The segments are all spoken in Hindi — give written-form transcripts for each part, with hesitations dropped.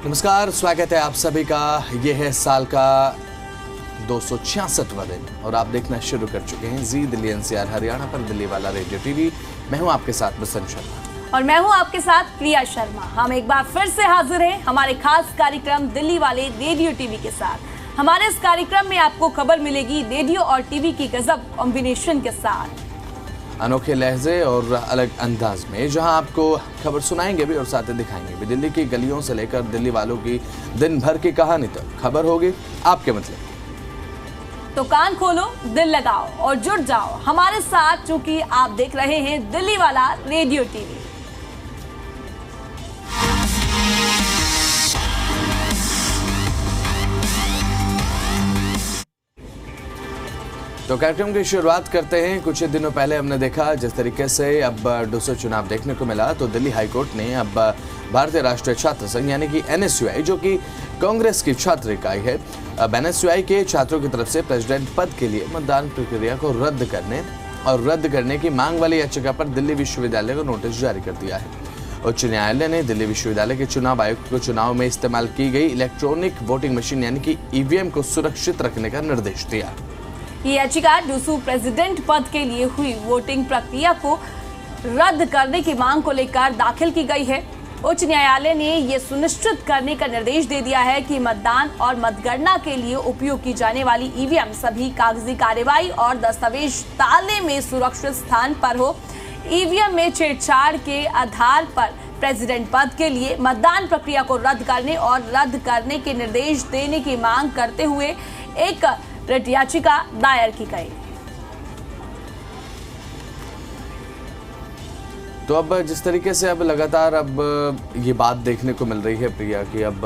नमस्कार, स्वागत है आप सभी का। ये है साल का 266वां दिन और आप देखना शुरू कर चुके हैं जी दिल्ली एनसीआर हरियाणा पर दिल्ली वाला रेडियो टीवी। मैं हूं आपके साथ बसंत शर्मा और मैं हूं आपके साथ प्रिया शर्मा। हम एक बार फिर से हाजिर हैं हमारे खास कार्यक्रम दिल्ली वाले रेडियो टीवी के साथ। हमारे इस कार्यक्रम में आपको खबर मिलेगी रेडियो और टीवी की गजब कॉम्बिनेशन के साथ, अनोखे लहजे और अलग अंदाज में, जहां आपको खबर सुनाएंगे भी और साथ ही दिखाएंगे भी। दिल्ली की गलियों से लेकर दिल्ली वालों की दिन भर की कहानी तक खबर होगी आपके मतलब। तो कान खोलो, दिल लगाओ और जुड़ जाओ हमारे साथ, चूंकि आप देख रहे हैं दिल्ली वाला रेडियो टीवी। तो कार्यक्रम की शुरुआत करते हैं। कुछ ही दिनों पहले हमने देखा जिस तरीके से अब दूसरा चुनाव देखने को मिला, तो दिल्ली हाईकोर्ट ने अब भारतीय राष्ट्रीय छात्र संघ यानी कि एनएसयूआई, जो कि कांग्रेस की छात्र इकाई है, अब एनएसयूआई के छात्रों की तरफ से प्रेसिडेंट पद के लिए मतदान प्रक्रिया को रद्द करने की मांग वाली याचिका पर दिल्ली विश्वविद्यालय को नोटिस जारी कर दिया है। उच्च न्यायालय ने दिल्ली विश्वविद्यालय के चुनाव आयुक्त को चुनाव में इस्तेमाल की गई इलेक्ट्रॉनिक वोटिंग मशीन यानी कि ईवीएम को सुरक्षित रखने का निर्देश दिया। ये याचिका डूसू प्रेसिडेंट पद के लिए हुई वोटिंग प्रक्रिया को रद्द करने की मांग को लेकर दाखिल की गई है। उच्च न्यायालय ने ये सुनिश्चित करने का निर्देश दे दिया है कि मतदान और मतगणना के लिए उपयोग की जाने वाली ईवीएम सभी कागजी कार्रवाई और दस्तावेज ताले में सुरक्षित स्थान पर हो। ईवीएम में छेड़छाड़ के आधार पर प्रेसिडेंट पद के लिए मतदान प्रक्रिया को रद्द करने के निर्देश देने की मांग करते हुए एक रिट याचिका दायर की गई। तो अब जिस तरीके से अब लगातार अब ये बात देखने को मिल रही है प्रिया कि अब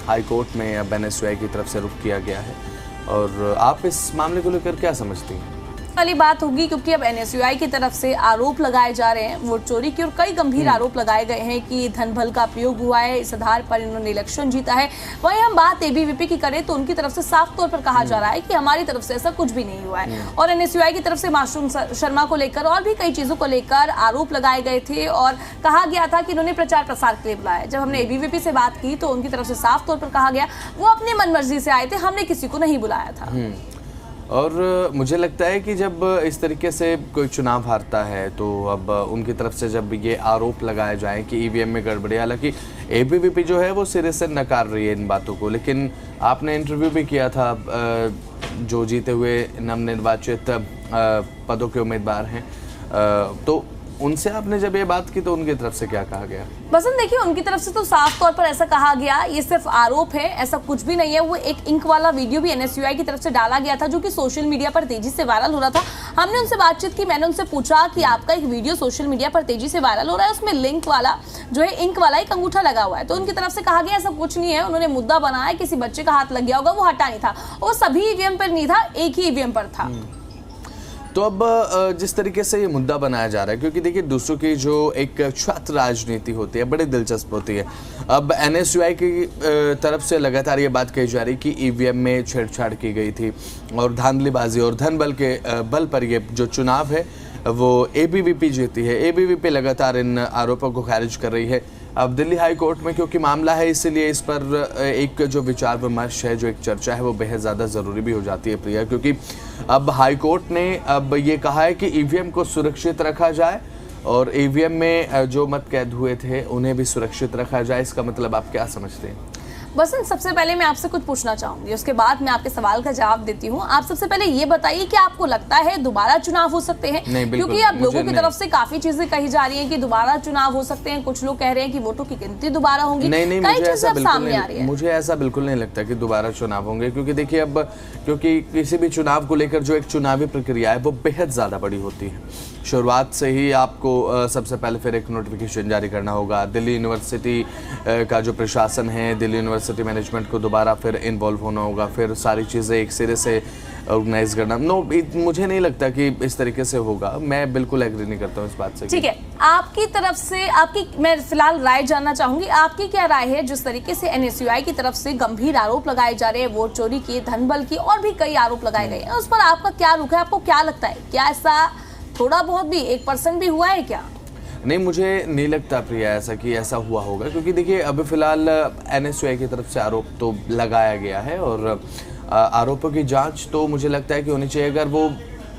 हाई कोर्ट में अब एनएसयूआई की तरफ से रुख किया गया है, और आप इस मामले को लेकर क्या समझती हैं? वाली बात होगी, क्योंकि अब एनएसयूआई की तरफ से आरोप लगाए जा रहे हैं वोट चोरी के, और कई गंभीर आरोप लगाए गए हैं कि धन बल का प्रयोग हुआ है, इस आधार पर इन्होंने इलेक्शन जीता है। वहीं हम बात एबीवीपी की करें तो उनकी तरफ से साफ तौर पर कहा जा रहा है कि हमारी तरफ से ऐसा कुछ भी नहीं हुआ है, और एनएसयूआई की तरफ से मासूम शर्मा को लेकर और भी कई चीजों को लेकर आरोप लगाए गए थे और कहा गया था कि इन्होंने प्रचार प्रसार के लिए बुलाया। जब हमने एबीवीपी से बात की तो उनकी तरफ से साफ तौर पर कहा गया वो अपनी मनमर्जी से आए थे, हमने किसी को नहीं बुलाया था। और मुझे लगता है कि जब इस तरीके से कोई चुनाव हारता है तो अब उनकी तरफ से जब ये आरोप लगाए जाए कि ईवीएम में गड़बड़ी, हालांकि एबीवीपी जो है वो सिरे से नकार रही है इन बातों को, लेकिन आपने इंटरव्यू भी किया था जो जीते हुए नवनिर्वाचित पदों के उम्मीदवार हैं, तो उनसे आपने जब ये बात की तो उनकी तरफ से क्या कहा गया? बसंत, देखिए उनकी तरफ से तो साफ तौर पर ऐसा कहा गया ये सिर्फ आरोप है, ऐसा कुछ भी नहीं है। वो एक इंक वाला वीडियो भी एनएसयूआई की तरफ से डाला गया था जो कि सोशल मीडिया पर तेजी से वायरल हो रहा था। हमने उनसे बातचीत की, मैंने उनसे पूछा कि आपका एक वीडियो सोशल मीडिया पर तेजी से वायरल हो रहा है, उसमें लिंक वाला जो है इंक वाला एक अंगूठा लगा हुआ है, तो उनकी तरफ से कहा गया ऐसा कुछ नहीं है। उन्होंने मुद्दा बनाया किसी बच्चे का हाथ लग गया होगा, वो हटा नहीं था, वो सभी ईवीएम पर नहीं था, एक ही ईवीएम पर था। तो अब जिस तरीके से ये मुद्दा बनाया जा रहा है, क्योंकि देखिए दूसरों की जो एक छात्र राजनीति होती है बड़ी दिलचस्प होती है। अब एनएसयूआई की तरफ से लगातार ये बात कही जा रही कि ईवीएम में छेड़छाड़ की गई थी और धांधलीबाजी और धन बल के बल पर ये जो चुनाव है वो एबीवीपी जीती है। एबीवीपी लगातार इन आरोपों को खारिज कर रही है। अब दिल्ली हाई कोर्ट में क्योंकि मामला है, इसलिए इस पर एक जो विचार विमर्श है, जो एक चर्चा है, वो बेहद ज़्यादा ज़रूरी भी हो जाती है प्रिया, क्योंकि अब हाई कोर्ट ने अब ये कहा है कि ईवीएम को सुरक्षित रखा जाए और ईवीएम में जो मत कैद हुए थे उन्हें भी सुरक्षित रखा जाए। इसका मतलब आप क्या समझते हैं? बसंत, सबसे पहले मैं आपसे कुछ पूछना चाहूंगी, उसके बाद मैं आपके सवाल का जवाब देती हूँ। आप सबसे पहले ये बताइए कि आपको लगता है दोबारा चुनाव हो सकते हैं? क्योंकि अब लोगों की तरफ से काफी चीजें कही जा रही हैं कि दोबारा चुनाव हो सकते हैं, कुछ लोग कह रहे हैं कि वोटों की गिनती दोबारा होगी। नहीं, मुझे ऐसा बिल्कुल नहीं लगता कि दोबारा चुनाव होंगे, क्योंकि देखिए अब क्योंकि किसी भी चुनाव को लेकर जो एक चुनावी प्रक्रिया है वो बेहद ज़्यादा बड़ी होती है। शुरुआत से ही आपको सबसे पहले फिर एक नोटिफिकेशन जारी करना होगा। दिल्ली यूनिवर्सिटी का जो प्रशासन है, दिल्ली यूनिवर्सिटी मैनेजमेंट को दोबारा फिर इन्वॉल्व होना होगा, फिर सारी चीज़ें एक सिरे से ऑर्गेनाइज करना। मुझे नहीं लगता कि इस तरीके से होगा। मैं बिल्कुल एग्री नहीं करता हूँ इस बात से। ठीक है, आपकी तरफ से मैं फिलहाल राय जानना चाहूंगी, आपकी क्या राय है जिस तरीके से एनएसयूआई की तरफ से गंभीर आरोप लगाए जा रहे हैं, वोट चोरी की, धन बल की और भी कई आरोप लगाए गए हैं, उस पर आपका क्या रुख है? आपको क्या लगता है, क्या ऐसा थोड़ा बहुत भी 1% भी हुआ है क्या? नहीं, मुझे नहीं लगता प्रिया ऐसा कि ऐसा हुआ होगा, क्योंकि देखिए अभी फिलहाल एनएसयूआई की तरफ से आरोप तो लगाया गया है और आरोपों की जांच तो मुझे लगता है कि होनी चाहिए। अगर वो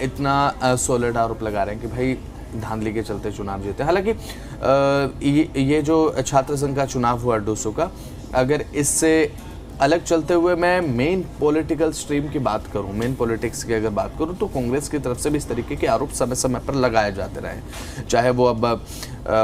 इतना सॉलिड आरोप लगा रहे हैं कि भाई धांधली के चलते चुनाव जीते, हालांकि ये जो छात्र संघ का चुनाव हुआ डूसू का, अगर इससे अलग चलते हुए मैं मेन पॉलिटिकल स्ट्रीम की बात करूं, मेन पॉलिटिक्स की अगर बात करूं, तो कांग्रेस की तरफ से भी इस तरीके के आरोप समय समय पर लगाए जाते रहे, चाहे वो अब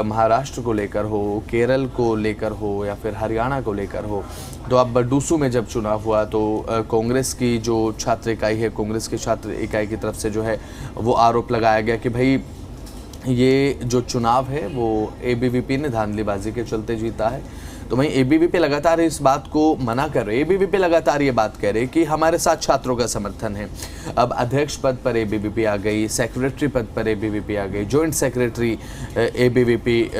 महाराष्ट्र को लेकर हो, केरल को लेकर हो या फिर हरियाणा को लेकर हो। तो अब डूसू में जब चुनाव हुआ तो कांग्रेस की जो छात्र इकाई है, कांग्रेस की छात्र इकाई की तरफ से जो है वो आरोप लगाया गया कि भाई ये जो चुनाव है वो एबीवीपी ने धांधलीबाजी के चलते जीता है। तो वहीं एबीवीपी लगातार इस बात को मना कर रहे, एबीवीपी लगातार ये बात कह रहे कि हमारे साथ छात्रों का समर्थन है। अब अध्यक्ष पद पर एबीवीपी आ गई, सेक्रेटरी पद पर एबीवीपी आ गई, जॉइंट सेक्रेटरी एबीवीपी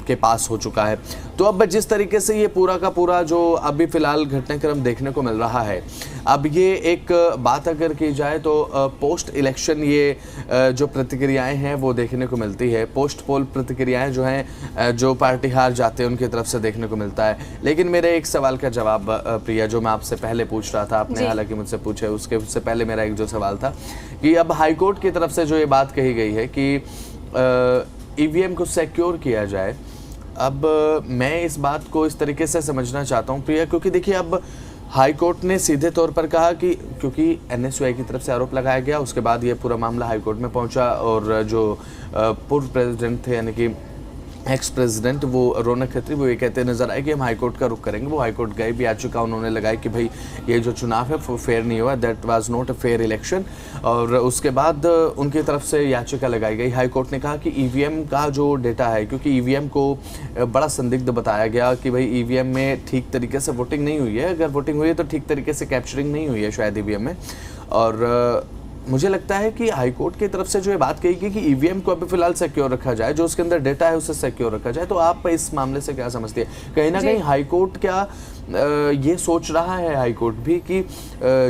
के पास हो चुका है। तो अब जिस तरीके से ये पूरा का पूरा जो अभी फिलहाल घटनाक्रम देखने को मिल रहा है, अब ये एक बात अगर की जाए तो पोस्ट इलेक्शन ये जो प्रतिक्रियाएं हैं वो देखने को मिलती है, पोस्ट पोल प्रतिक्रियाएं जो हैं जो पार्टी हार जाते हैं उनकी तरफ से देखने को मिलता है। लेकिन मेरे एक सवाल का जवाब प्रिया जो मैं आपसे पहले पूछ रहा था, आपने हालांकि मुझसे पूछे, उससे पहले मेरा एक जो सवाल था कि अब हाईकोर्ट की तरफ से जो ये बात कही गई है कि ईवीएम को सिक्योर किया जाए, अब मैं इस बात को इस तरीके से समझना चाहता हूँ प्रिया, क्योंकि देखिए अब हाई कोर्ट ने सीधे तौर पर कहा कि क्योंकि एनएसयूआई की तरफ से आरोप लगाया गया, उसके बाद ये पूरा मामला हाई कोर्ट में पहुंचा और जो पूर्व प्रेसिडेंट थे यानी कि एक्स प्रेसिडेंट वो रौनक खत्री वो ये कहते नजर आए कि हम हाई कोर्ट का रुख करेंगे। वो हाई कोर्ट गए भी, याचिका उन्होंने लगाई कि भाई ये जो चुनाव है वो फेयर नहीं हुआ, that was not a fair election. और उसके बाद उनकी तरफ से याचिका लगाई गई। हाई कोर्ट ने कहा कि ईवीएम का जो डेटा है, क्योंकि ईवीएम को बड़ा संदिग्ध बताया गया कि भाई ईवीएम में ठीक तरीके से वोटिंग नहीं हुई है, अगर वोटिंग हुई है तो ठीक तरीके से कैप्चरिंग नहीं हुई है शायद ईवीएम में। और मुझे लगता है कि हाईकोर्ट की तरफ से जो ये बात कही गई कि ईवीएम को अभी फिलहाल सिक्योर रखा जाए, जो उसके अंदर डेटा है उसे सिक्योर रखा जाए, तो आप इस मामले से क्या समझती है? कहीं ना कहीं हाईकोर्ट क्या ये सोच रहा है हाईकोर्ट भी कि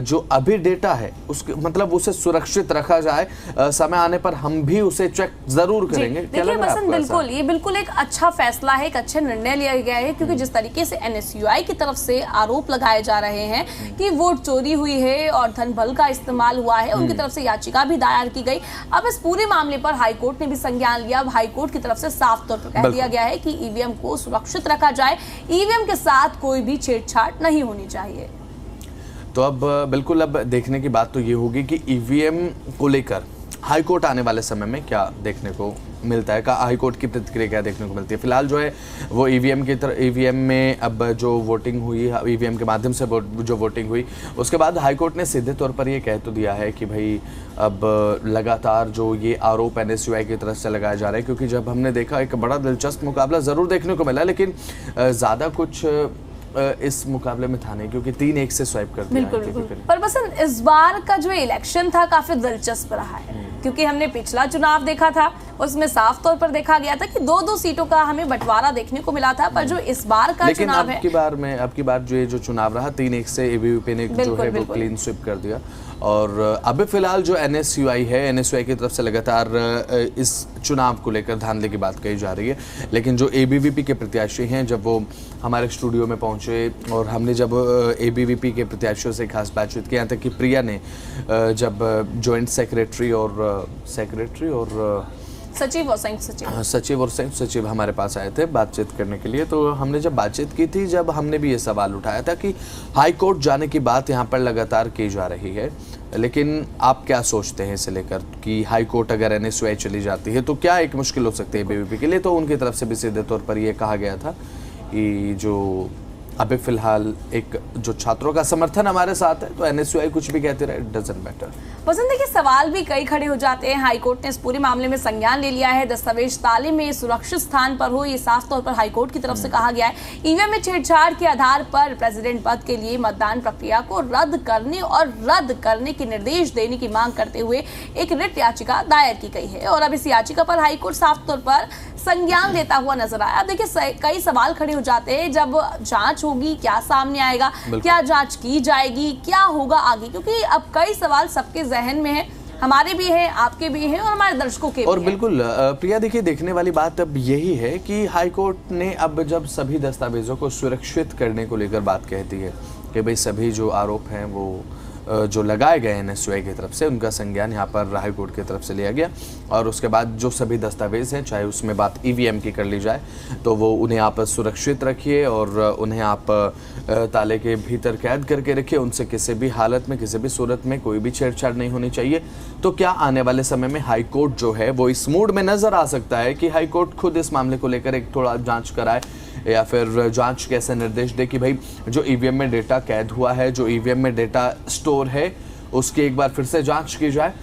जो अभी डेटा है उसके मतलब उसे सुरक्षित रखा जाए, समय आने पर हम भी उसे चेक जरूर करेंगे? देखिए बसंत, बिल्कुल ये बिल्कुल एक अच्छा फैसला है, एक अच्छा निर्णय लिया गया है, क्योंकि जिस तरीके से एनएसयूआई की तरफ से आरोप लगाए जा रहे हैं कि वोट चोरी हुई है और धन बल का इस्तेमाल हुआ है, उनकी तरफ से याचिका भी दायर की गई। अब इस पूरे मामले पर हाईकोर्ट ने भी संज्ञान लिया। अब हाईकोर्ट की तरफ से साफ तौर पर कह दिया गया है कि ईवीएम को सुरक्षित रखा जाए, ईवीएम के साथ कोई भी छेड़छाड़ नहीं होनी चाहिए। तो अब बिल्कुल अब देखने की बात तो ये होगी कि ईवीएम को लेकर हाईकोर्ट आने वाले समय में क्या देखने को मिलता है, का हाईकोर्ट की प्रतिक्रिया क्या देखने को मिलती है। फिलहाल जो है वो ईवीएम में अब जो वोटिंग हुई, ईवीएम के माध्यम से जो वोटिंग हुई, उसके बाद हाईकोर्ट ने सीधे तौर पर ये कह तो दिया है कि भाई अब लगातार जो ये आरोप एनएसयूआई की तरफ से लगाया जा रहा है, क्योंकि जब हमने देखा एक बड़ा दिलचस्प मुकाबला ज़रूर देखने को मिला, लेकिन ज़्यादा कुछ इस मुकाबले में था नहीं, क्योंकि 3-1 से स्वाइप कर दिया। बिल्कुल। पर बसंत, इस बार का जो इलेक्शन था काफी दिलचस्प रहा है, क्योंकि हमने पिछला चुनाव देखा था उसमें साफ तौर पर देखा गया था कि 2-2 सीटों का हमें बंटवारा देखने को मिला था, पर जो इस बार का चुनाव है, अब की बार जो ये जो चुनाव रहा 3-1 से एबीवीपी ने जो है वो क्लीन स्वीप कर दिया। और अभी फिलहाल जो एनएसयूआई है, एनएसयूआई की तरफ से लगातार इस चुनाव को लेकर धांधली की बात कही जा रही है, लेकिन जो एबीवीपी के प्रत्याशी हैं जब वो हमारे स्टूडियो में पहुंचे और हमने जब एबीवीपी के प्रत्याशियों से खास बातचीत की, यहाँ तक कि प्रिया ने जब जॉइंट सेक्रेटरी और सचिव और संयुक्त सचिव हमारे पास आए थे बातचीत करने के लिए, तो हमने जब बातचीत की थी, जब हमने भी ये सवाल उठाया था कि हाई कोर्ट जाने की बात यहाँ पर लगातार की जा रही है, लेकिन आप क्या सोचते हैं इसे लेकर कि हाई कोर्ट अगर एनएसयूआई चली जाती है तो क्या एक मुश्किल हो सकती है एबीवीपी के लिए? तो उनकी तरफ से भी सीधे तौर पर यह कहा गया था कि जो अभी फिलहाल एक जो छात्रों का समर्थन हमारे साथ है, तो एनएसयूआई कुछ भी कहते रहे, इट डजंट मैटर। पसंद है कि सवाल भी कई खड़े हो जाते हैं। हाईकोर्ट ने इस पूरे मामले में संज्ञान ले लिया है, दस्तावेज ताले में सुरक्षित स्थान पर हो, ये साफ तौर पर हाईकोर्ट की तरफ से कहा गया है। ईवीएम में छेड़छाड़ के आधार पर प्रेसिडेंट पद के लिए मतदान प्रक्रिया को रद्द करने और रद्द करने के निर्देश देने की मांग करते हुए एक रिट याचिका दायर की गई है, और अब इस याचिका पर हाईकोर्ट साफ तौर पर संज्ञान लेता हुआ नजर आया। देखिए कई सवाल खड़े हो जाते हैं, जब जांच होगी क्या सामने आएगा, क्या जांच की जाएगी, क्या होगा आगे, क्योंकि अब कई सवाल सबके जहन में है। हमारे भी हैं, आपके भी हैं और हमारे दर्शकों के और भी हैं। बिल्कुल प्रिया, देखिए देखने वाली बात अब यही है कि हाई कोर्ट ने अब जब सभी दस्तावेजों को सुरक्षित करने को लेकर बात कहती है कि भाई सभी जो आरोप हैं वो जो लगाए गए एनएसयूआई की तरफ से, उनका संज्ञान यहाँ पर हाई कोर्ट की तरफ से लिया गया और उसके बाद जो सभी दस्तावेज हैं, चाहे उसमें बात ईवीएम की कर ली जाए, तो वो उन्हें आप सुरक्षित रखिए और उन्हें आप ताले के भीतर कैद करके रखिए। उनसे किसी भी हालत में, किसी भी सूरत में कोई भी छेड़छाड़ नहीं होनी चाहिए। तो क्या आने वाले समय में हाई कोर्ट जो है वो इस मूड में नजर आ सकता है कि हाई कोर्ट खुद इस मामले को लेकर एक थोड़ा जांच कराए या फिर जांच के ऐसे निर्देश दे कि भाई जो ईवीएम में डेटा कैद हुआ है, जो ईवीएम में डेटा स्टोर है, उसकी एक बार फिर से जांच की जाए।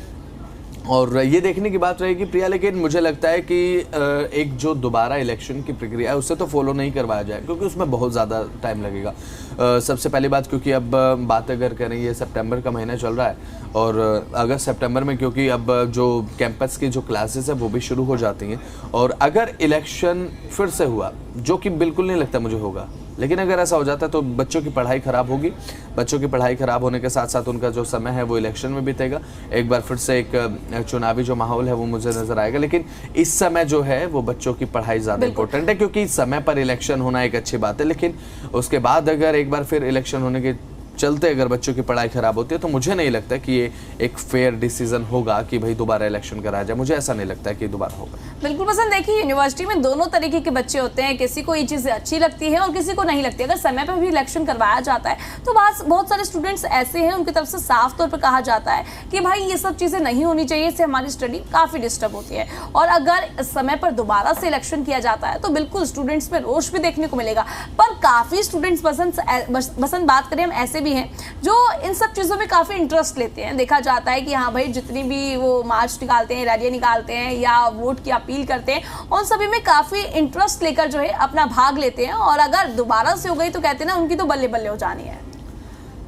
और ये देखने की बात रहेगी प्रिया, लेकिन मुझे लगता है कि एक जो दोबारा इलेक्शन की प्रक्रिया है उसे तो फॉलो नहीं करवाया जाए, क्योंकि उसमें बहुत ज़्यादा टाइम लगेगा। सबसे पहली बात, क्योंकि अब बात अगर करें, ये सितंबर का महीना चल रहा है और अगस्त सितंबर में क्योंकि अब जो कैंपस की जो क्लासेस है वो भी शुरू हो जाती हैं, और अगर इलेक्शन फिर से हुआ, जो कि बिल्कुल नहीं लगता मुझे होगा, लेकिन अगर ऐसा हो जाता है तो बच्चों की पढ़ाई ख़राब होगी। बच्चों की पढ़ाई ख़राब होने के साथ साथ उनका जो समय है वो इलेक्शन में बीतेगा। एक बार फिर से एक चुनावी जो माहौल है वो मुझे नज़र आएगा। लेकिन इस समय जो है वो बच्चों की पढ़ाई ज़्यादा इंपॉर्टेंट है, क्योंकि समय पर इलेक्शन होना एक अच्छी बात है, लेकिन उसके बाद अगर एक बार फिर इलेक्शन होने के चलते अगर बच्चों की पढ़ाई खराब होती है तो मुझे नहीं लगता कि ये एक फेयर डिसीजन होगा कि भाई दोबारा इलेक्शन कराया जाए। मुझे ऐसा नहीं लगता कि दोबारा होगा। बिल्कुल पसंद। देखिए, यूनिवर्सिटी में दोनों तरीके के बच्चे होते हैं, किसी को ये चीज़ें अच्छी लगती है और किसी को नहीं लगती। अगर समय पर भी इलेक्शन करवाया जाता है तो बहुत सारे स्टूडेंट्स ऐसे हैं, उनकी तरफ से साफ तौर पर कहा जाता है कि भाई ये सब चीज़ें नहीं होनी चाहिए, इससे हमारी स्टडी काफ़ी डिस्टर्ब होती है। और अगर समय पर दोबारा से इलेक्शन किया जाता है तो बिल्कुल स्टूडेंट्स में रोष भी देखने को मिलेगा। पर काफ़ी स्टूडेंट्स पसंद बात करें हम, ऐसे भी हैं जो इन सब चीज़ों में काफ़ी इंटरेस्ट लेते हैं। देखा जाता है कि हाँ भाई, जितनी भी वो मार्च निकालते हैं, रैलियाँ निकालते हैं या वोट की अपील करते हैं, उन सभी में काफ़ी इंटरेस्ट लेकर जो है अपना भाग लेते हैं। और अगर दोबारा से हो गई तो कहते हैं ना, उनकी तो बल्ले बल्ले हो जानी है।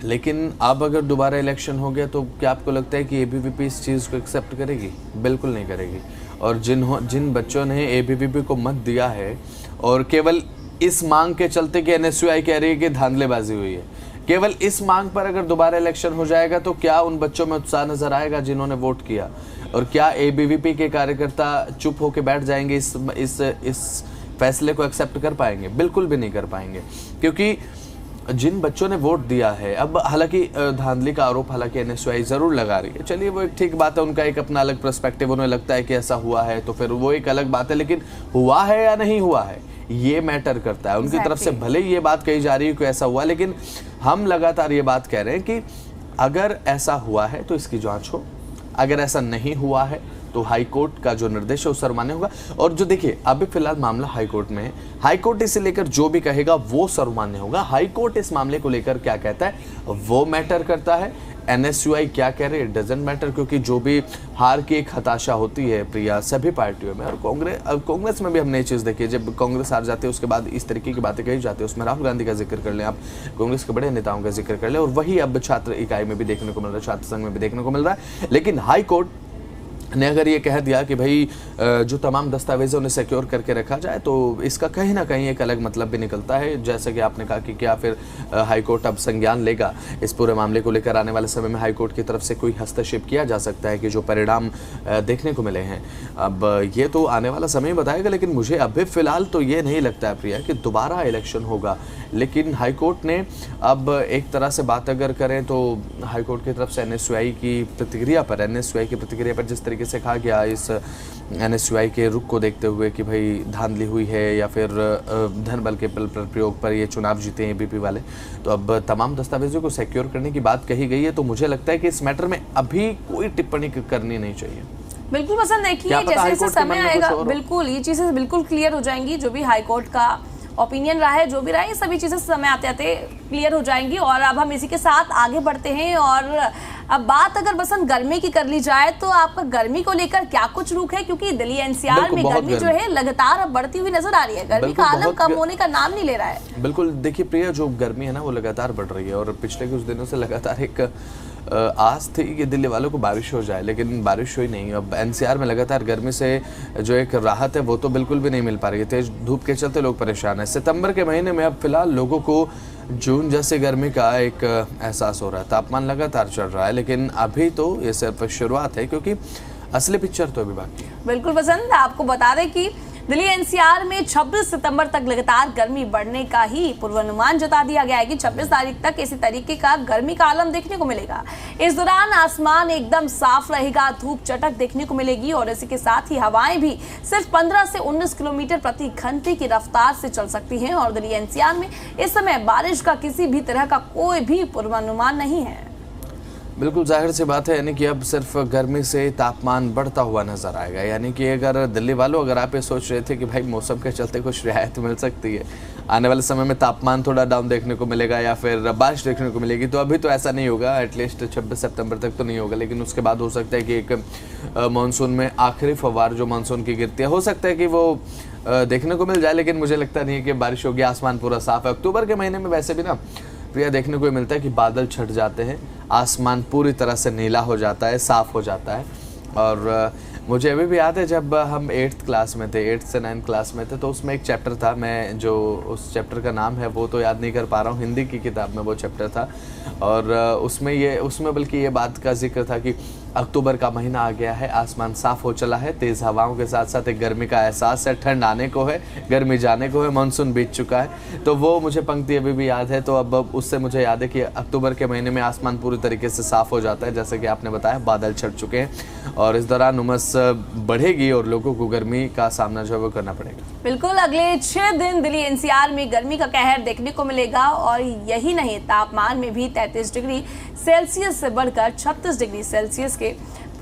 लेकिन अब अगर दोबारा इलेक्शन हो गया तो क्या आपको लगता है कि एबीवीपी इस चीज़ को एक्सेप्ट करेगी? बिल्कुल नहीं करेगी। और जिन बच्चों ने एबीवीपी को मत दिया है और केवल इस मांग के चलते कि एनएसयूआई कह रही है कि धांधलेबाजी हुई है, केवल इस मांग पर अगर दोबारा इलेक्शन हो जाएगा तो क्या उन बच्चों में उत्साह नजर आएगा जिन्होंने वोट किया? और क्या एबीवीपी के कार्यकर्ता चुप होकर बैठ जाएंगे, इस फैसले को एक्सेप्ट कर पाएंगे? बिल्कुल भी नहीं कर पाएंगे, क्योंकि जिन बच्चों ने वोट दिया है, अब हालांकि धांधली का आरोप हालांकि एनएसयूआई जरूर लगा रही है, चलिए वो एक ठीक बात है, उनका एक अपना अलग पर्सपेक्टिव, उन्हें लगता है कि ऐसा हुआ है तो फिर वो एक अलग बात है। लेकिन हुआ है या नहीं हुआ है ये मैटर करता है। उनकी तरफ से भले ये बात कही जा रही है कि ऐसा हुआ, लेकिन हम लगातार ये बात कह रहे हैं कि अगर ऐसा हुआ है तो इसकी जांच हो, अगर ऐसा नहीं हुआ है तो हाई कोर्ट का जो निर्देश है उस सर्वमान्य होगा। और जो देखिए अभी फिलहाल मामला हाई कोर्ट में है, हाई कोर्ट इसे लेकर जो भी कहेगा वो सर्वमान्य होगा। हाई कोर्ट इस मामले को लेकर क्या कहता है वो मैटर करता है। एनएसयूआई क्या कह रहे हैं डजंट मैटर, क्योंकि जो भी हार की एक हताशा होती है प्रिया सभी पार्टियों में, और कांग्रेस में भी हमने ये चीज़ देखी है, जब कांग्रेस हार जाती है उसके बाद इस तरीके की बातें कही जाती है। उसमें राहुल गांधी का जिक्र कर लें आप, कांग्रेस के बड़े नेताओं का जिक्र कर लें, और वही अब छात्र इकाई में भी देखने को मिल रहा है, छात्र संघ में भी देखने को मिल रहा है। लेकिन हाई कोर्ट ने अगर ये कह दिया कि भाई जो तमाम दस्तावेज़ उन्हें सिक्योर करके रखा जाए, तो इसका कहीं ना कहीं एक अलग मतलब भी निकलता है। जैसे कि आपने कहा कि क्या फिर हाई कोर्ट अब संज्ञान लेगा इस पूरे मामले को लेकर? आने वाले समय में हाई कोर्ट की तरफ से कोई हस्तक्षेप किया जा सकता है कि जो परिणाम देखने को मिले हैं, अब ये तो आने वाला समय बताएगा। लेकिन मुझे अभी फ़िलहाल तो ये नहीं लगता है प्रिया कि दोबारा इलेक्शन होगा। लेकिन हाई कोर्ट ने अब एक तरह से बात अगर करें तो हाई कोर्ट की तरफ से एनएसयूआई की प्रतिक्रिया पर जिस तरीके से कहा गया, इस एनएसयूआई के रुख को देखते हुए कि भाई धांधली हुई है या फिर धन बल के प्रयोग पर ये चुनाव जीते हैं एबीपी वाले, तो अब तमाम दस्तावेजों को सिक्योर करने की बात कही गई है। तो मुझे लगता है कि इस मैटर में अभी कोई टिप्पणी करनी नहीं चाहिए। बिल्कुल पसंद। देखिए, जैसे जैसे समय आएगा बिल्कुल ये चीजें बिल्कुल क्लियर हो जाएंगी। जो भी हाई कोर्ट का ओपिनियन रहा है, जो भी रहा है, ये सभी चीजें समय आते आते क्लियर हो जाएंगी। और अब हम इसी के साथ आगे बढ़ते हैं। और अब बात अगर बसंत गर्मी की कर ली जाए तो आपका गर्मी को लेकर क्या कुछ रुख है? क्योंकि दिल्ली एनसीआर में गर्मी जो है लगातार अब बढ़ती हुई नजर आ रही है। गर्मी का आलम कम होने का नाम नहीं ले रहा है। बिल्कुल। देखिए प्रिया, जो गर्मी है ना वो लगातार बढ़ रही है, और पिछले कुछ दिनों से लगातार एक आस थी कि दिल्ली वालों को बारिश हो जाए, लेकिन बारिश हुई नहीं। अब एनसीआर में लगातार गर्मी से जो एक राहत है वो तो बिल्कुल भी नहीं मिल पा रही है। तेज धूप के चलते लोग परेशान हैं। सितंबर के महीने में अब फिलहाल लोगों को जून जैसे गर्मी का एक एहसास हो रहा है। तापमान लगातार चढ़ रहा है, लेकिन अभी तो ये सिर्फ शुरुआत है, क्योंकि असली पिक्चर तो अभी बाकी है। बिल्कुल पसंद। आपको बता दें कि दिल्ली एनसीआर में 26 सितंबर तक लगातार गर्मी बढ़ने का ही पूर्वानुमान जता दिया गया है कि 26 तारीख तक इसी तरीके का गर्मी का आलम देखने को मिलेगा। इस दौरान आसमान एकदम साफ रहेगा, धूप चटक देखने को मिलेगी और इसी के साथ ही हवाएं भी सिर्फ 15 से 19 किलोमीटर प्रति घंटे की रफ्तार से चल सकती हैं और दिल्ली एनसीआर में इस समय बारिश का किसी भी तरह का कोई भी पूर्वानुमान नहीं है। बिल्कुल जाहिर सी बात है, यानी कि अब सिर्फ गर्मी से तापमान बढ़ता हुआ नजर आएगा। यानी कि अगर दिल्ली वालों, अगर आप ये सोच रहे थे कि भाई मौसम के चलते कुछ रियायत मिल सकती है, आने वाले समय में तापमान थोड़ा डाउन देखने को मिलेगा या फिर बारिश देखने को मिलेगी, तो अभी तो ऐसा नहीं होगा। एटलीस्ट 26 सितंबर तक तो नहीं होगा, लेकिन उसके बाद हो सकता है कि एक मानसून में आखिरी फव्वार जो मानसून की गिरती है, हो सकता है कि वो देखने को मिल जाए। लेकिन मुझे लगता नहीं है कि बारिश होगी। आसमान पूरा साफ है। अक्टूबर के महीने में वैसे भी ना प्रिया देखने को मिलता है कि बादल छट जाते हैं, आसमान पूरी तरह से नीला हो जाता है, साफ हो जाता है। और मुझे अभी भी याद है जब हम 8th क्लास में थे, 8th से 9th क्लास में थे, तो उसमें एक चैप्टर था, मैं जो उस चैप्टर का नाम है वो तो याद नहीं कर पा रहा हूँ, हिंदी की किताब में वो चैप्टर था। और उसमें बल्कि ये बात का जिक्र था कि अक्टूबर का महीना आ गया है, आसमान साफ हो चला है, तेज़ हवाओं के साथ साथ एक गर्मी का एहसास है, ठंड आने को है, गर्मी जाने को है, मानसून बीत चुका है। तो वो मुझे पंक्ति अभी भी याद है। तो अब उससे मुझे याद है कि अक्टूबर के महीने में आसमान पूरी तरीके से साफ हो जाता है, जैसे कि आपने बताया, बादल छट चुके हैं और इस दौरान उमस बढ़ेगी और लोगों को गर्मी का सामना जो है वो करना पड़ेगा। बिल्कुल, अगले 6 दिन दिल्ली एनसीआर में गर्मी का कहर देखने को मिलेगा और यही नहीं, तापमान में भी 33 डिग्री सेल्सियस से बढ़कर 36 डिग्री सेल्सियस के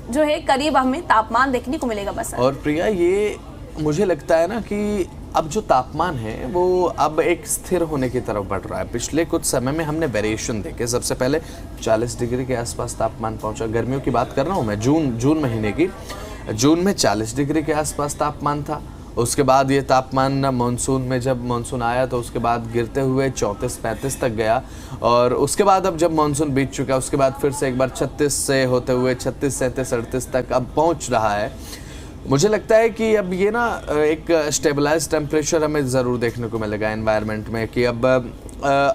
जो है करीब हमें तापमान देखने को मिलेगा। बस और प्रिया, ये मुझे लगता है ना कि अब जो तापमान है वो अब एक स्थिर होने की तरफ बढ़ रहा है। पिछले कुछ समय में हमने वेरिएशन देखे। सबसे पहले 40 डिग्री के आसपास तापमान पहुंचा, गर्मियों की बात कर रहा हूँ मैं, जून महीने की। जून में 40 डिग्री के आसपास तापमान था। उसके बाद ये तापमान मानसून में, जब मानसून आया तो उसके बाद गिरते हुए 34-35 तक गया और उसके बाद अब जब मानसून बीत चुका उसके बाद फिर से एक बार 36 से होते हुए 36, 37, 38 तक अब पहुंच रहा है। मुझे लगता है कि अब ये ना एक स्टेबलाइज टेम्परेचर हमें ज़रूर देखने को मिलेगा एनवायरनमेंट में, कि अब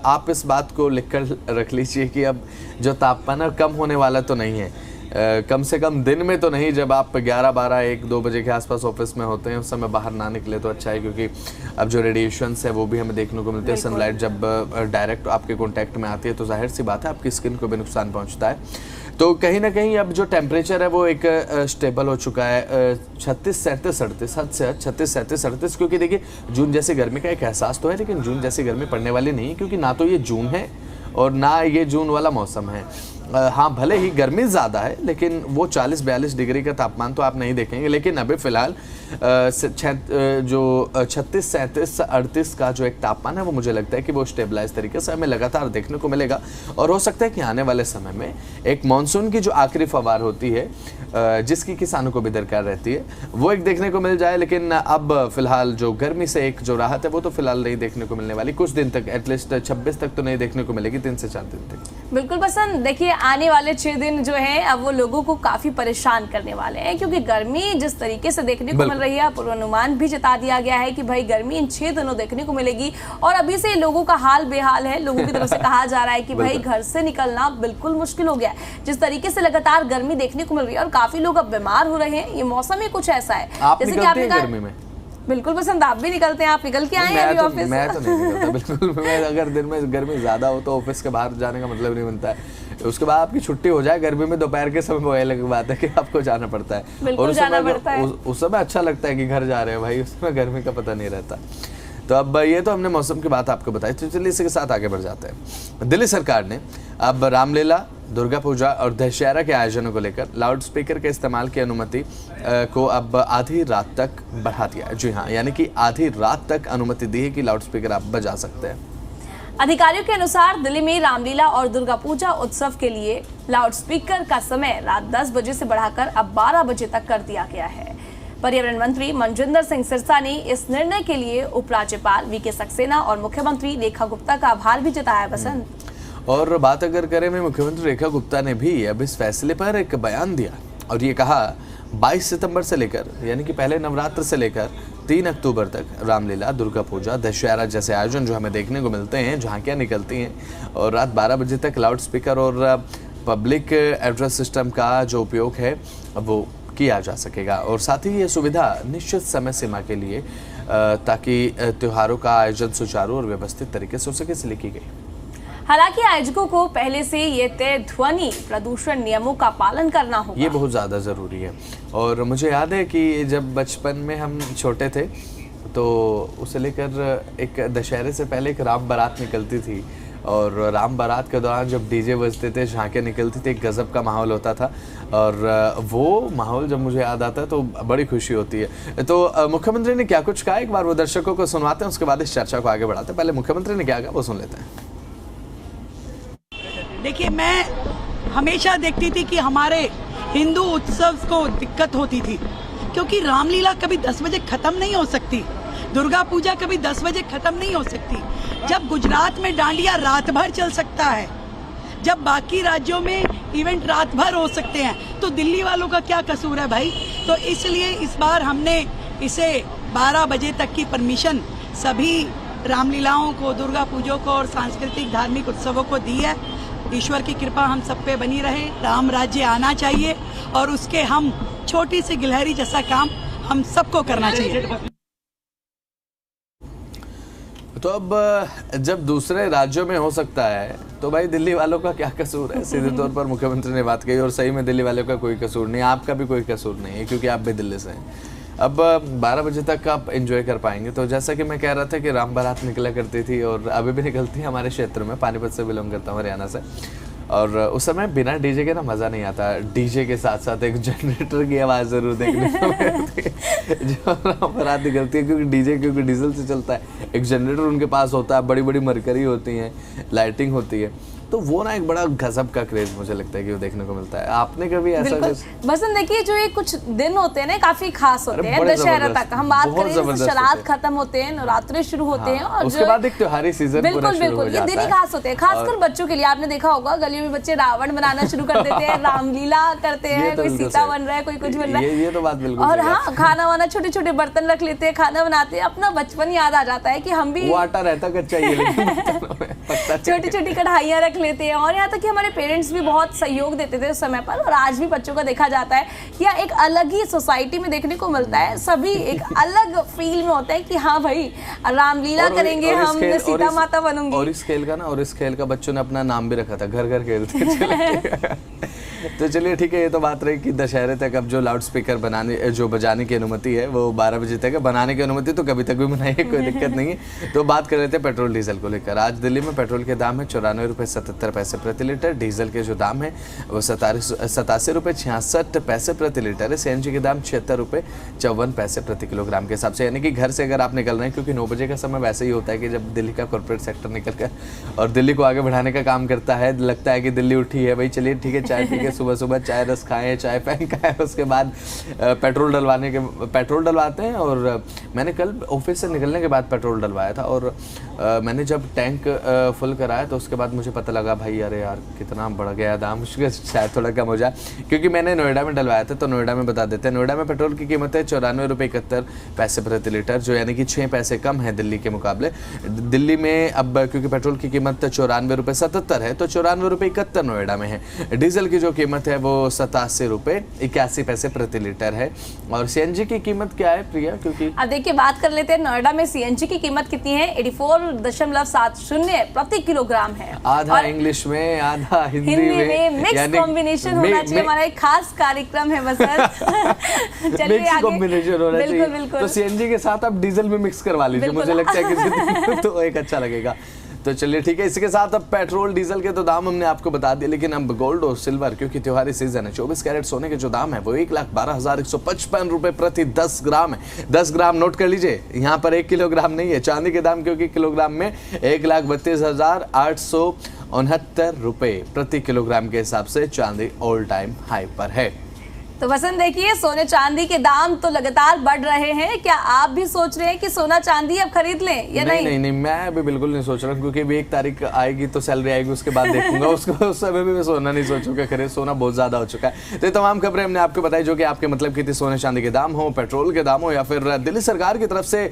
आप इस बात को लिखकर रख लीजिए कि अब जो तापमान है कम होने वाला तो नहीं है। कम से कम दिन में तो नहीं। जब आप 11, 12, 1, 2 बजे के आसपास ऑफिस में होते हैं उस समय बाहर ना निकले तो अच्छा है, क्योंकि अब जो रेडिएशंस है वो भी हमें देखने को मिलते हैं। सनलाइट जब डायरेक्ट आपके कॉन्टैक्ट में आती है तो जाहिर सी बात है आपकी स्किन को भी नुकसान पहुंचता है। तो कहीं ना कहीं अब जो टेम्परेचर है वो एक स्टेबल हो चुका है। 36, 37, 38, हद से हद 36, 37, 38, क्योंकि देखिए जून जैसी गर्मी का एक एहसास तो है, लेकिन जून जैसी गर्मी पड़ने वाली नहीं है, क्योंकि ना तो ये जून है और ना ये जून वाला मौसम है। हाँ, भले ही गर्मी ज़्यादा है, लेकिन वो 40-42 डिग्री का तापमान तो आप नहीं देखेंगे। लेकिन अभी फ़िलहाल जो 36, 37, 38 का जो एक तापमान है वो मुझे लगता है कि वो स्टेबलाइज तरीके से हमें लगातार देखने को मिलेगा। और हो सकता है कि आने वाले समय में एक मानसून की जो आखिरी फवार होती है, जिसकी किसानों को भी दरकार रहती है, वो एक देखने को मिल जाए। लेकिन अब फिलहाल जो गर्मी से एक जो राहत है वो तो फिलहाल नहीं देखने को मिलने वाली, कुछ दिन तक, एटलीस्ट 26 तक तो नहीं देखने को मिलेगी, 3 से 4 दिन तक। बिल्कुल पसंद। देखिए, आने वाले 6 दिन जो है अब वो लोगों को काफी परेशान करने वाले हैं, क्योंकि गर्मी जिस तरीके से देखने को मिल रही है, पूर्वानुमान भी जता दिया गया है कि भाई गर्मी इन 6 दिनों देखने को मिलेगी। और अभी से लोगों का हाल बेहाल है। लोगों की तरफ से कहा जा रहा है कि भाई घर से निकलना बिल्कुल मुश्किल हो गया है, जिस तरीके से लगातार गर्मी देखने को मिल रही है और काफी लोग अब बीमार हो रहे हैं। ये मौसम ही कुछ ऐसा है। जैसे कि आपने कहा गर्मी में बिल्कुल पसंद, आप भी निकलते हैं, आप निकल के आए हैं अभी ऑफिस? मैं तो नहीं निकलता बिल्कुल। मैं अगर दिन में गर्मी ज्यादा हो तो ऑफिस के बाहर जाने का मतलब नहीं बनता है। उसके बाद आपकी छुट्टी हो जाए गर्मी में, दोपहर के समय वो अलग बात है कि आपको जाना पड़ता है। और उस समय अच्छा लगता है कि घर जा रहे हैं भाई, उसमें गर्मी का पता नहीं रहता। तो अब ये तो हमने मौसम की बात आपको बताई, तो चलिए इसके साथ आगे बढ़ जाते हैं। दिल्ली सरकार ने अब रामलीला, दुर्गा पूजा और दशहरा के आयोजनों को लेकर लाउड स्पीकर के इस्तेमाल की अनुमति को अब आधी रात तक बढ़ा दिया है। जी हाँ, यानी कि आधी रात तक अनुमति दी है कि लाउड स्पीकर आप बजा सकते हैं। अधिकारियों के अनुसार दिल्ली में रामलीला और दुर्गा पूजा उत्सव के लिए लाउड स्पीकर का समय रात 10 बजे से बढ़ाकर अब 12 बजे तक कर दिया गया है। पर्यावरण मंत्री मनजिंदर सिंह सिरसा ने इस निर्णय के लिए उपराज्यपाल वीके सक्सेना और मुख्यमंत्री रेखा गुप्ता का आभार भी जताया। बसंत, और बात अगर करें में, मुख्यमंत्री रेखा गुप्ता ने भी अब इस फैसले पर एक बयान दिया और ये कहा, 22 सितंबर से लेकर यानी कि पहले नवरात्र से लेकर 3 अक्टूबर तक रामलीला, दुर्गा पूजा, दशहरा जैसे आयोजन जो हमें देखने को मिलते हैं, झांकियाँ निकलती हैं और रात 12 बजे तक लाउड स्पीकर और पब्लिक एड्रेस सिस्टम का जो उपयोग है वो किया जा सकेगा। और साथ ही ये सुविधा निश्चित समय सीमा के लिए ताकि त्योहारों का आयोजन सुचारू और व्यवस्थित तरीके से हो सके, इसलिए की गई। हालांकि आयोजकों को पहले से ये तय ध्वनि प्रदूषण नियमों का पालन करना होगा। ये बहुत ज़्यादा ज़रूरी है। और मुझे याद है कि जब बचपन में हम छोटे थे तो उसे लेकर एक दशहरे से पहले एक राम बारात निकलती थी और राम बारात के दौरान जब डीजे बजते थे, झांकियाँ निकलती थी, एक गज़ब का माहौल होता था और वो माहौल जब मुझे याद आता है तो बड़ी खुशी होती है। तो मुख्यमंत्री ने क्या कुछ कहा, एक बार वो दर्शकों को सुनवाते हैं, उसके बाद इस चर्चा को आगे बढ़ाते हैं। पहले मुख्यमंत्री ने क्या कहा वो सुन लेते हैं। देखिए, मैं हमेशा देखती थी कि हमारे हिंदू उत्सव को दिक्कत होती थी क्योंकि रामलीला कभी 10 बजे खत्म नहीं हो सकती, दुर्गा पूजा कभी 10 बजे खत्म नहीं हो सकती। जब गुजरात में डांडिया रात भर चल सकता है, जब बाकी राज्यों में इवेंट रात भर हो सकते हैं, तो दिल्ली वालों का क्या कसूर है भाई। तो इसलिए इस बार हमने इसे 12 बजे तक की परमिशन सभी रामलीलाओं को, दुर्गा पूजों को और सांस्कृतिक धार्मिक उत्सवों को दी है। ईश्वर की कृपा हम सब पे बनी रहे, राम राज्य आना चाहिए और उसके हम छोटी सी गिलहरी जैसा काम हम सबको करना चाहिए। तो अब जब दूसरे राज्यों में हो सकता है तो भाई दिल्ली वालों का क्या कसूर है, सीधे तौर पर मुख्यमंत्री ने बात कही। और सही में दिल्ली वालों का कोई कसूर नहीं, आपका भी कोई कसूर नहीं है क्योंकि आप भी दिल्ली से हैं। अब 12 बजे तक आप एंजॉय कर पाएंगे। तो जैसा कि मैं कह रहा था कि राम बारात निकला करती थी और अभी भी निकलती है हमारे क्षेत्र में, पानीपत से बिलोंग करता हूँ, हरियाणा से। और उस समय बिना डीजे के ना मज़ा नहीं आता। डीजे के साथ साथ एक जनरेटर की आवाज़ ज़रूर देखने को मिलती है जो राम बारात निकलती है, क्योंकि डीजल से चलता है। एक जनरेटर उनके पास होता है, बड़ी बड़ी मरकरी होती हैं, लाइटिंग होती है, तो वो ना एक बड़ा गजब का क्रेज मुझे लगता है कि वो देखने को मिलता है। आपने कभी ऐसा बसंत देखिए, जो ये कुछ दिन होते हैं ना काफी खास होते हैं। दशहरा तक हम बात करें, शराद खत्म होते हैं, नवरात्रे शुरू होते हैं और उसके बाद एक त्योहारी सीजन बिल्कुल ये दिन ही खास होते हैं। खासकर बच्चों के लिए आपने देखा होगा गलियों में बच्चे रावण बनाना शुरू कर देते हैं, रामलीला करते हैं, कोई सीता बन रहा है, कोई कुछ बन रहा है। ये तो बात बिल्कुल। और हाँ, खाना वाना छोटे छोटे बर्तन रख लेते हैं, खाना बनाते हैं, अपना बचपन याद आ जाता है कि हम भी आटा रहता कच्चा छोटी छोटी कढ़ाइयाँ रख लेते हैं। और यहाँ कि हमारे पेरेंट्स भी बहुत सहयोग देते थे उस समय पर, और आज भी बच्चों का देखा जाता है कि एक अलग ही सोसाइटी में देखने को मिलता है। सभी एक अलग फील में होता है कि हाँ भाई रामलीला करेंगे, हम सीता माता बनूंगी। और इस खेल का बच्चों ने अपना नाम भी रखा था, घर घर खेलते। तो चलिए ठीक है, ये तो बात रही कि दशहरे तक अब जो लाउड स्पीकर बजाने की अनुमति है वो 12 बजे तक है। बनाने की अनुमति तो कभी तक भी बनाइए, कोई दिक्कत नहीं है। तो बात कर रहे थे पेट्रोल डीजल को लेकर। आज दिल्ली में पेट्रोल के दाम है 94 रुपये 77 पैसे प्रति लीटर। डीजल के जो दाम है वो 87 रुपये 66 पैसे प्रति लीटर है। सीएनजी के दाम 76 रुपये 54 पैसे प्रति किलोग्राम के हिसाब से। यानी कि घर से अगर आप निकल रहे हैं, क्योंकि 9 बजे का समय वैसे ही होता है कि जब दिल्ली का कॉर्पोरेट सेक्टर निकल कर और दिल्ली को आगे बढ़ाने का काम करता है, लगता है कि दिल्ली उठी है भाई, चलिए ठीक है, चाय पी के सुबह सुबह चाय रस खाएं, चाय पैन खाएं, उसके बाद पेट्रोल डलवाते हैं। और मैंने कल ऑफिस से निकलने के बाद पेट्रोल डलवाया था और मैंने जब टैंक फुल कराया तो उसके बाद मुझे पता लगा भाई अरे यार कितना बढ़ गया दाम, शायद थोड़ा कम हो जाए। क्योंकि मैंने नोएडा में डलवाया था, तो नोएडा में बता देते हैं, नोएडा में पेट्रोल की कीमत है 94 रुपये 71 पैसे प्रति लीटर, जो यानी कि 6 पैसे कम है दिल्ली के मुकाबले। दिल्ली में अब क्योंकि पेट्रोल की कीमत 94 रुपये 77 है, तो 94 रुपये 71 नोएडा में है। डीजल की जो कीमत है वो 87 रुपये 81 पैसे प्रति लीटर है। और सीएनजी की कीमत क्या है प्रिया? क्योंकि अब देखिए बात कर लेते हैं नोएडा में सीएनजी की कीमत कितनी है, 84.70 प्रति किलोग्राम है। आधा इंग्लिश में आधा हिंदी में मिक्स कॉम्बिनेशन होना चाहिए। हमारा एक खास कार्यक्रम है बसंत। चलिए आगे कॉम्बिनेशन होना चाहिए। बिल्कुल। तो सीएनजी के साथ आप डीजल भी मिक्स करवा लीजिए, मुझे लगता है किसी तो एक अच्छा लगेगा। तो चलिए ठीक है, इसके साथ अब पेट्रोल डीजल के तो दाम हमने आपको बता दिए, लेकिन अब गोल्ड और सिल्वर, क्योंकि त्योहारी सीजन है, 24 कैरेट सोने के जो दाम है वो 1,12,155 रुपए प्रति 10 ग्राम है। 10 ग्राम नोट कर लीजिए, यहाँ पर 1 किलोग्राम नहीं है। चांदी के दाम क्योंकि किलोग्राम में 1,32,869 रुपए प्रति किलोग्राम के हिसाब से चांदी ऑल टाइम हाई पर है। तो वसंत देखिए, सोने चांदी के दाम तो लगातार बढ़ रहे हैं। क्या आप भी सोच रहे हैं कि सोना चांदी अब खरीद लें या नहीं? नहीं, मैं अभी बिल्कुल नहीं सोच रहा हूँ, क्योंकि अभी 1 तारीख आएगी तो सैलरी आएगी, उसके बाद देखूंगा उसको। उस समय भी मैं सोना नहीं सोचूंगा, खरीद सोना बहुत ज्यादा हो चुका है। तो ये तमाम खबरें हमने आपको बताई जो कि आपके मतलब की थी। सोने चांदी के दाम हो, पेट्रोल के दाम हो, या फिर दिल्ली सरकार की तरफ से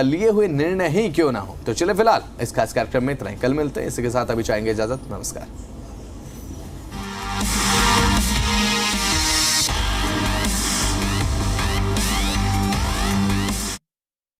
लिए हुए निर्णय ही क्यों ना हो। तो चले फिलहाल इस खास कार्यक्रम में इतना ही, कल मिलते हैं। इसी के साथ अभी चाहेंगे इजाजत, नमस्कार।